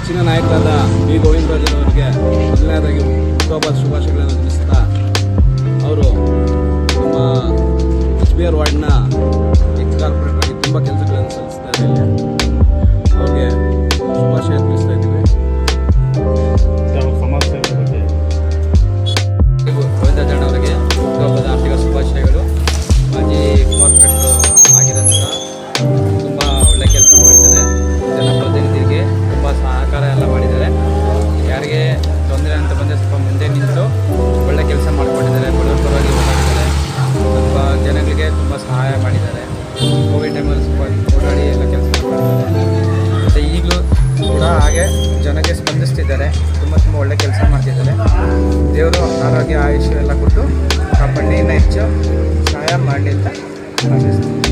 ನೆಚ್ಚಿನ ನಾಯಕರಾದ ಬಿ ಗೋವಿಂದರಾಜರವರಿಗೆ ಮೊದಲನೇದಾಗಿ ಹುಟ್ಟುಹಬ್ಬದ ಶುಭಾಶಯಗಳನ್ನು ತಿಳಿಸ್ತಾ ಅವರು ನಮ್ಮ HBR ವಾರ್ಡ್ನ ಎಕ್ಸ್ ಕಾರ್ಪೊರೇಟರ್ ಆಗಿ ತುಂಬ ಕೆಲಸಗಳನ್ನು ಸಲ್ಲಿಸ್ತಾರೆ. ಇಲ್ಲಿ ಅವ್ರಿಗೆ ಶುಭಾಶಯ ತಿಳಿಸ್ತಾ ಇದ್ದೀವಿ. ಸಮಾಜ ಸೇವೆ ಬಗ್ಗೆ ಗೋವಿಂದರಾಜಣ್ಣವರಿಗೆ ಹುಟ್ಟುಹಬ್ಬದ ಆರ್ಥಿಕ ಶುಭಾಶಯಗಳು. ಮಾಜಿ ಕಾರ್ಪೊರೇಟರ್ ಆಗಿರೋಂಥ ತುಂಬ ಒಳ್ಳೆ ಕೆಲಸ ಮಾಡಿದ್ದಾರೆ. ಜನಪ್ರತಿನಿಧಿಗೆ ತುಂಬ ಸಹಕಾರ ಎಲ್ಲ ಮಾಡಿದ್ದಾರೆ. ಯಾರಿಗೆ ತೊಂದರೆ ಅಂತ ಬಂದರೆ ಸ್ವಲ್ಪ ಮುಂದೆ ನಿಂತು ಒಳ್ಳೆ ಕೆಲಸ ಮಾಡಿಕೊಂಡಿದ್ದಾರೆ. ಬಡವರ ಪರವಾಗಿ ಓಡಾಡಿದ್ದಾರೆ. ತುಂಬ ಜನಗಳಿಗೆ ತುಂಬ ಸಹಾಯ ಮಾಡಿದ್ದಾರೆ. ಕೋವಿಡ್ ಟೈಮಲ್ಲಿ ಸ್ವಲ್ಪ ಓಡಾಡಿ ಎಲ್ಲ ಕೆಲಸ ಮಾಡಿದ್ದಾರೆ. ಮತ್ತು ಈಗಲೂ ಕೂಡ ಹಾಗೆ ಜನಕ್ಕೆ ಸ್ಪಂದಿಸ್ತಿದ್ದಾರೆ. ತುಂಬ ಒಳ್ಳೆ ಕೆಲಸ ಮಾಡ್ತಿದ್ದಾರೆ. ದೇವರು ಆರೋಗ್ಯ ಆಯುಷ್ಯ ಎಲ್ಲ ಕೊಟ್ಟು ಕಾಪಾಡಿ ಇನ್ನೂ ಹೆಚ್ಚು ಸಹಾಯ ಮಾಡಲಿ ಅಂತ ಆಶಿಸ್ತೀನಿ.